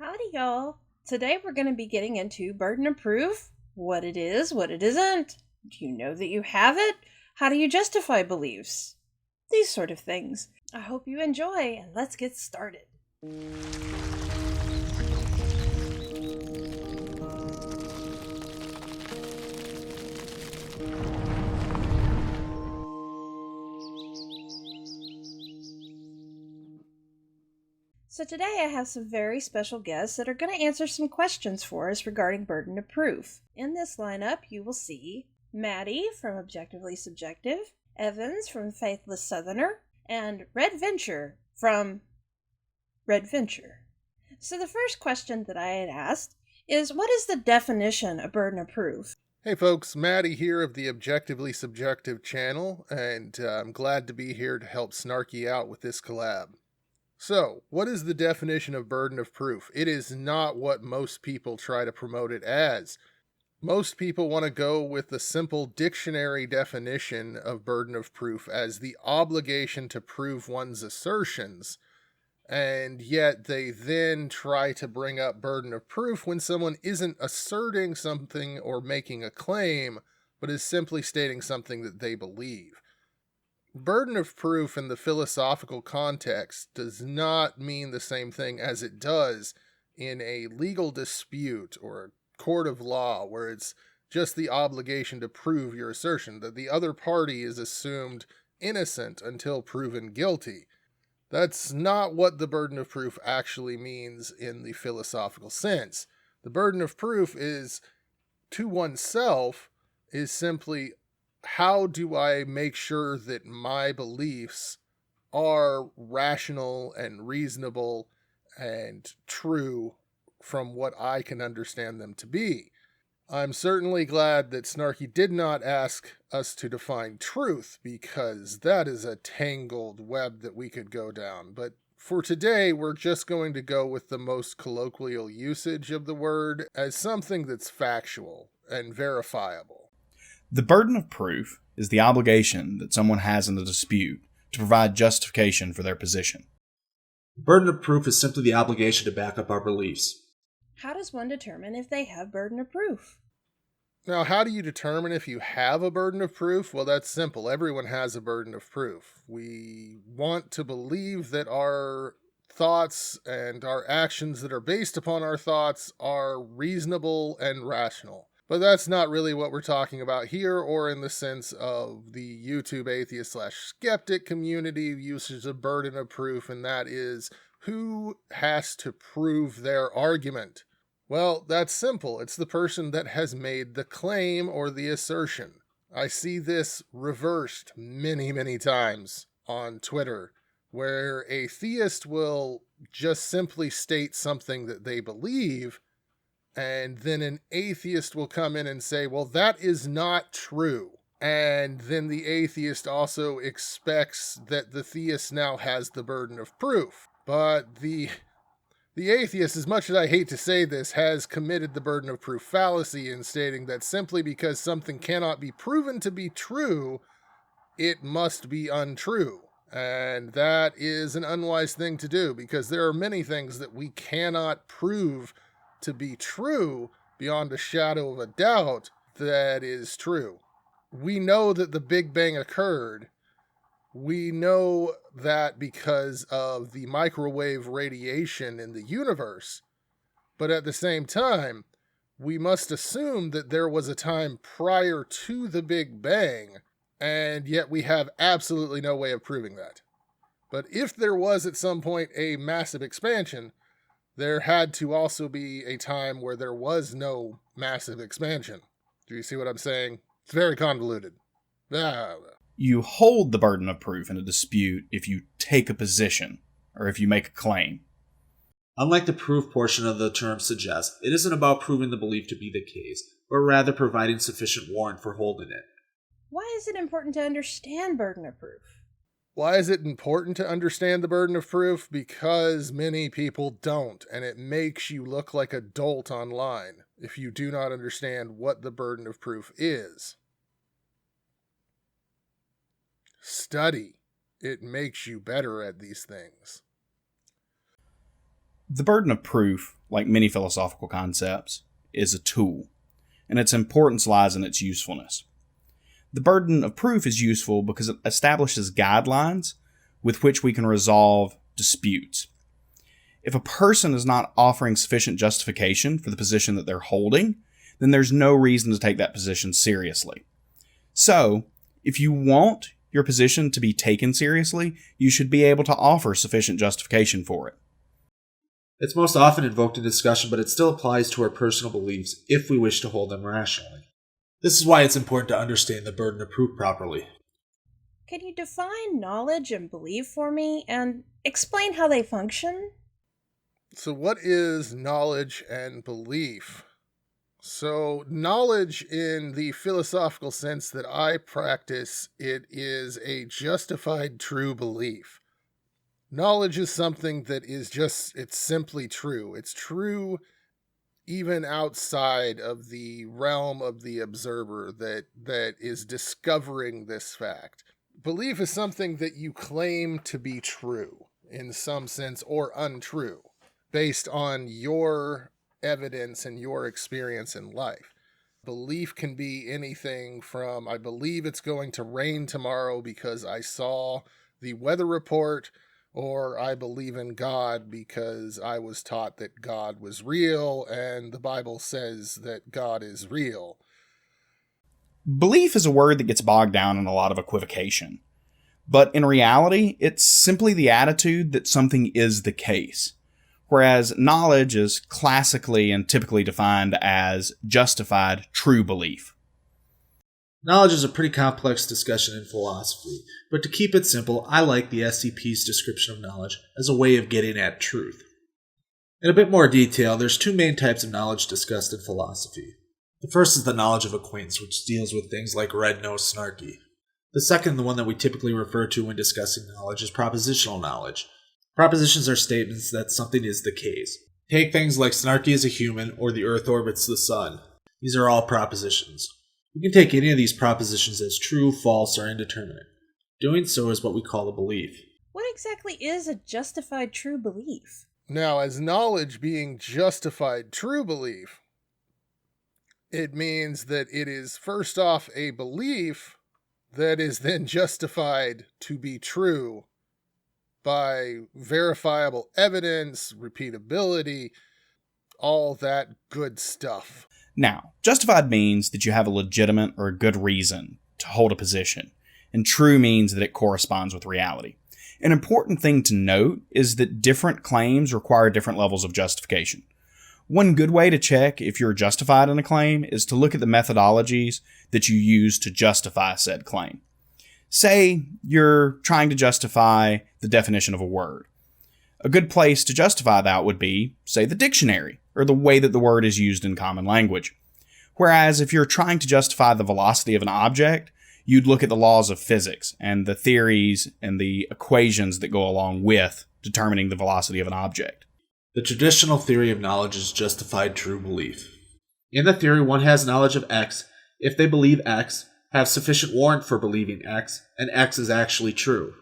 Howdy, y'all. Today we're going to be getting into burden of proof, what it is, what it isn't. Do you know that you have it? How do you justify beliefs? These sort of things. I hope you enjoy, and let's get started. So today I have some very special guests that are going to answer some questions for us regarding burden of proof. In this lineup, you will see Maddie from Objectively Subjective, Evans from Faithless Southerner, and Vencher from Vencher. So the first question that I had asked is, what is the definition of burden of proof? Hey folks, Maddie here of the Objectively Subjective channel, and I'm glad to be here to help Snarky out with this collab. So, what is the definition of burden of proof? It is not what most people try to promote it as. Most people want to go with the simple dictionary definition of burden of proof as the obligation to prove one's assertions, and yet they then try to bring up burden of proof when someone isn't asserting something or making a claim, but is simply stating something that they believe. Burden of proof in the philosophical context does not mean the same thing as it does in a legal dispute or a court of law, where it's just the obligation to prove your assertion, that the other party is assumed innocent until proven guilty. That's not what the burden of proof actually means in the philosophical sense. The burden of proof is, to oneself, is simply, how do I make sure that my beliefs are rational and reasonable and true from what I can understand them to be? I'm certainly glad that Snarky did not ask us to define truth, because that is a tangled web that we could go down. But for today, we're just going to go with the most colloquial usage of the word as something that's factual and verifiable. The burden of proof is the obligation that someone has in a dispute to provide justification for their position. The burden of proof is simply the obligation to back up our beliefs. How does one determine if they have burden of proof? Now, how do you determine if you have a burden of proof? Well, that's simple. Everyone has a burden of proof. We want to believe that our thoughts and our actions that are based upon our thoughts are reasonable and rational. But that's not really what we're talking about here, or in the sense of the YouTube atheist/skeptic community uses a burden of proof, and that is, who has to prove their argument? Well, that's simple. It's the person that has made the claim or the assertion. I see this reversed many, many times on Twitter, where a theist will just simply state something that they believe, and then an atheist will come in and say, well, that is not true. And then the atheist also expects that the theist now has the burden of proof. But the atheist, as much as I hate to say this, has committed the burden of proof fallacy in stating that simply because something cannot be proven to be true, it must be untrue. And that is an unwise thing to do, because there are many things that we cannot prove to be true beyond a shadow of a doubt that is true. We know that the Big Bang occurred. We know that because of the microwave radiation in the universe. But at the same time, we must assume that there was a time prior to the Big Bang, and yet we have absolutely no way of proving that. But if there was at some point a massive expansion, there had to also be a time where there was no massive expansion. Do you see what I'm saying? It's very convoluted. You hold the burden of proof in a dispute if you take a position or if you make a claim. Unlike the proof portion of the term suggests, it isn't about proving the belief to be the case, but rather providing sufficient warrant for holding it. Why is it important to understand burden of proof? Why is it important to understand the burden of proof? Because many people don't, and it makes you look like a dolt online if you do not understand what the burden of proof is. Study. It makes you better at these things. The burden of proof, like many philosophical concepts, is a tool, and its importance lies in its usefulness. The burden of proof is useful because it establishes guidelines with which we can resolve disputes. If a person is not offering sufficient justification for the position that they're holding, then there's no reason to take that position seriously. So, if you want your position to be taken seriously, you should be able to offer sufficient justification for it. It's most often invoked in discussion, but it still applies to our personal beliefs if we wish to hold them rationally. This is why it's important to understand the burden of proof properly. Can you define knowledge and belief for me and explain how they function? So what is knowledge and belief? So knowledge in the philosophical sense that I practice, it is a justified true belief. Knowledge is something that is it's simply true. It's true even outside of the realm of the observer that is discovering this fact. Belief is something that you claim to be true in some sense or untrue, based on your evidence and your experience in life. Belief can be anything from, I believe it's going to rain tomorrow because I saw the weather report, or I believe in God because I was taught that God was real and the Bible says that God is real. Belief is a word that gets bogged down in a lot of equivocation. But in reality, it's simply the attitude that something is the case. Whereas knowledge is classically and typically defined as justified true belief. Knowledge is a pretty complex discussion in philosophy, but to keep it simple, I like the SCP's description of knowledge as a way of getting at truth. In a bit more detail, there's two main types of knowledge discussed in philosophy. The first is the knowledge of acquaintance, which deals with things like red-nosed Snarky. The second, the one that we typically refer to when discussing knowledge, is propositional knowledge. Propositions are statements that something is the case. Take things like Snarky is a human or the Earth orbits the sun. These are all propositions. We can take any of these propositions as true, false, or indeterminate. Doing so is what we call a belief. What exactly is a justified true belief? Now, as knowledge being justified true belief, it means that it is first off a belief that is then justified to be true by verifiable evidence, repeatability, all that good stuff. Now, justified means that you have a legitimate or a good reason to hold a position, and true means that it corresponds with reality. An important thing to note is that different claims require different levels of justification. One good way to check if you're justified in a claim is to look at the methodologies that you use to justify said claim. Say you're trying to justify the definition of a word. A good place to justify that would be, say, the dictionary, or the way that the word is used in common language. Whereas if you're trying to justify the velocity of an object, you'd look at the laws of physics and the theories and the equations that go along with determining the velocity of an object. The traditional theory of knowledge is justified true belief. In the theory, one has knowledge of X if they believe X, have sufficient warrant for believing X, and X is actually true.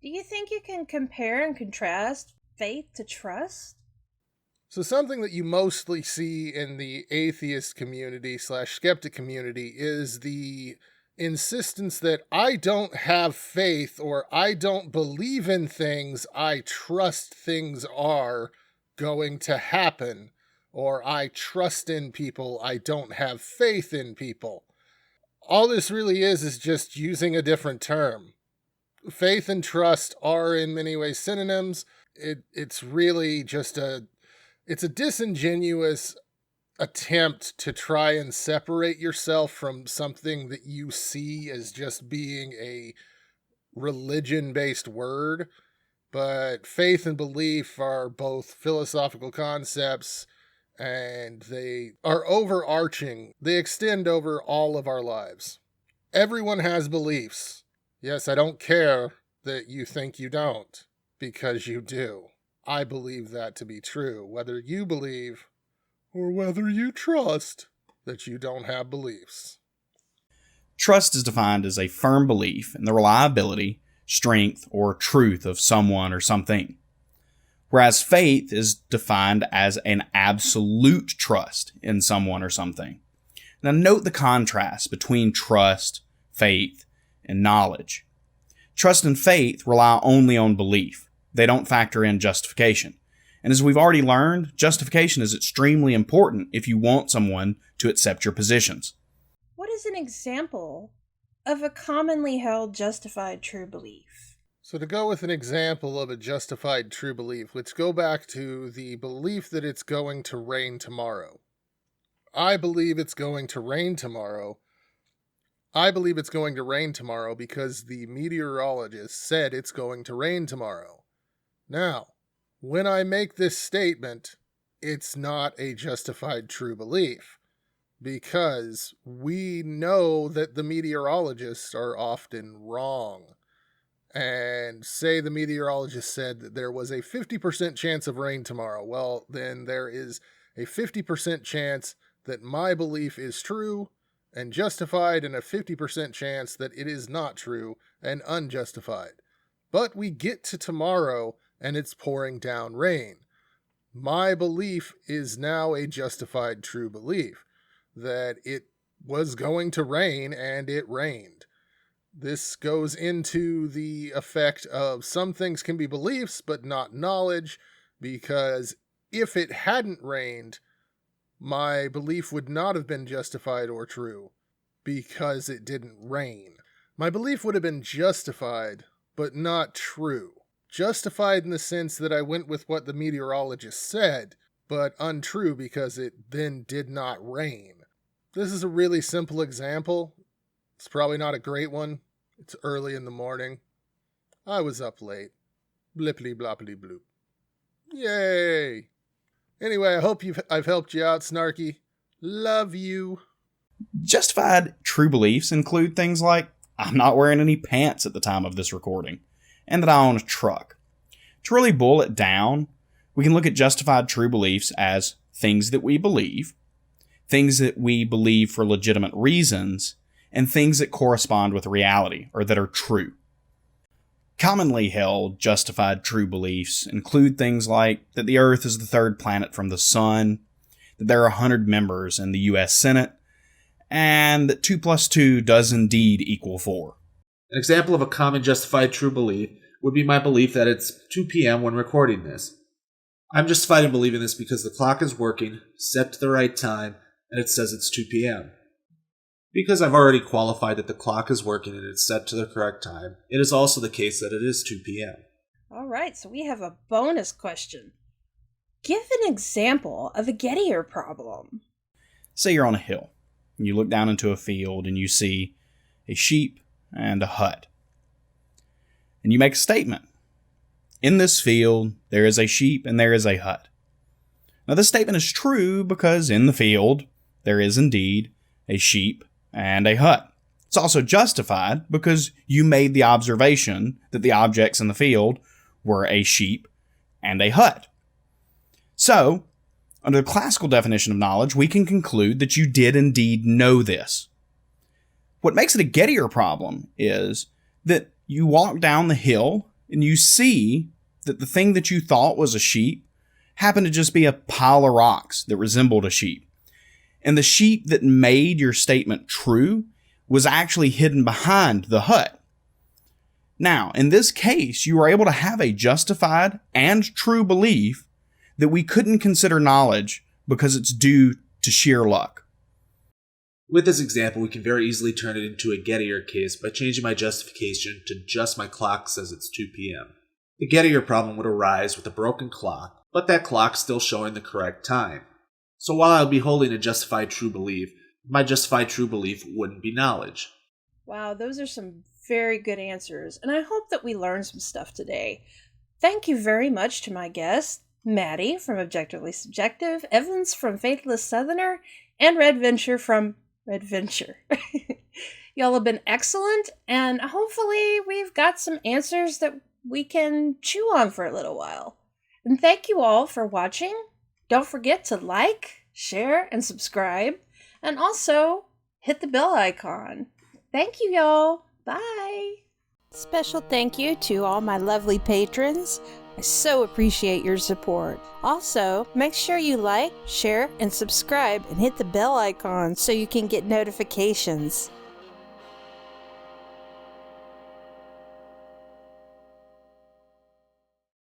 Do you think you can compare and contrast faith to trust? So something that you mostly see in the atheist community / skeptic community is the insistence that I don't have faith or I don't believe in things, I trust things are going to happen, or I trust in people, I don't have faith in people. All this really is just using a different term. Faith and trust are in many ways synonyms. It's really just it's a disingenuous attempt to try and separate yourself from something that you see as just being a religion-based word. But faith and belief are both philosophical concepts, and they are overarching. They extend over all of our lives. Everyone has beliefs. Yes, I don't care that you think you don't, because you do. I believe that to be true, whether you believe or whether you trust that you don't have beliefs. Trust is defined as a firm belief in the reliability, strength, or truth of someone or something. whereas faith is defined as an absolute trust in someone or something. Now note the contrast between trust, faith, and knowledge. Trust and faith rely only on belief. They don't factor in justification. And as we've already learned, justification is extremely important if you want someone to accept your positions. What is an example of a commonly held justified true belief? So to go with an example of a justified true belief, let's go back to the belief that it's going to rain tomorrow. I believe it's going to rain tomorrow. I believe it's going to rain tomorrow because the meteorologist said it's going to rain tomorrow. Now, when I make this statement, it's not a justified true belief because we know that the meteorologists are often wrong. And say the meteorologist said that there was a 50% chance of rain tomorrow. Well, then there is a 50% chance that my belief is true and justified, and a 50% chance that it is not true and unjustified. But we get to tomorrow and it's pouring down rain. My belief is now a justified true belief that it was going to rain and it rained. This goes into the effect of some things can be beliefs but not knowledge, because if it hadn't rained, my belief would not have been justified or true because it didn't rain. My belief would have been justified but not true. Justified in the sense that I went with what the meteorologist said, but untrue because it then did not rain. This is a really simple example. It's probably not a great one. It's early in the morning. I was up late. Blippity bloppity bloop. Yay! Anyway, I hope I've helped you out, Snarky. Love you. Justified true beliefs include things like, I'm not wearing any pants at the time of this recording, and that I own a truck. To really boil it down, we can look at justified true beliefs as things that we believe for legitimate reasons, and things that correspond with reality, or that are true. Commonly held justified true beliefs include things like that the Earth is the third planet from the Sun, that there are 100 members in the U.S. Senate, and that 2 + 2 does indeed equal 4. An example of a common justified true belief would be my belief that it's 2 p.m. when recording this. I'm justified in believing this because the clock is working, set to the right time, and it says it's 2 p.m. Because I've already qualified that the clock is working and it's set to the correct time, it is also the case that it is 2 p.m. All right, so we have a bonus question. Give an example of a Gettier problem. Say you're on a hill, and you look down into a field and you see a sheep and a hut. And you make a statement. In this field, there is a sheep and there is a hut. Now this statement is true because in the field, there is indeed a sheep and a hut. It's also justified because you made the observation that the objects in the field were a sheep and a hut. So, under the classical definition of knowledge, we can conclude that you did indeed know this. What makes it a Gettier problem is that you walk down the hill and you see that the thing that you thought was a sheep happened to just be a pile of rocks that resembled a sheep. And the sheep that made your statement true was actually hidden behind the hut. Now, in this case, you were able to have a justified and true belief that we couldn't consider knowledge because it's due to sheer luck. With this example, we can very easily turn it into a Gettier case by changing my justification to just my clock says it's 2 p.m. The Gettier problem would arise with a broken clock, but that clock still showing the correct time. So while I'll be holding a justified true belief, my justified true belief wouldn't be knowledge. Wow, those are some very good answers, and I hope that we learned some stuff today. Thank you very much to my guests, Maddie from Objectively Subjective, Evans from Faithless Southerner, and Red Vencher from Red Venture. Y'all have been excellent, and hopefully we've got some answers that we can chew on for a little while. And thank you all for watching. Don't forget to like, share, and subscribe, and also hit the bell icon. Thank you, y'all. Bye. Special thank you to all my lovely patrons: I so appreciate your support. Also, make sure you like, share, and subscribe and hit the bell icon so you can get notifications.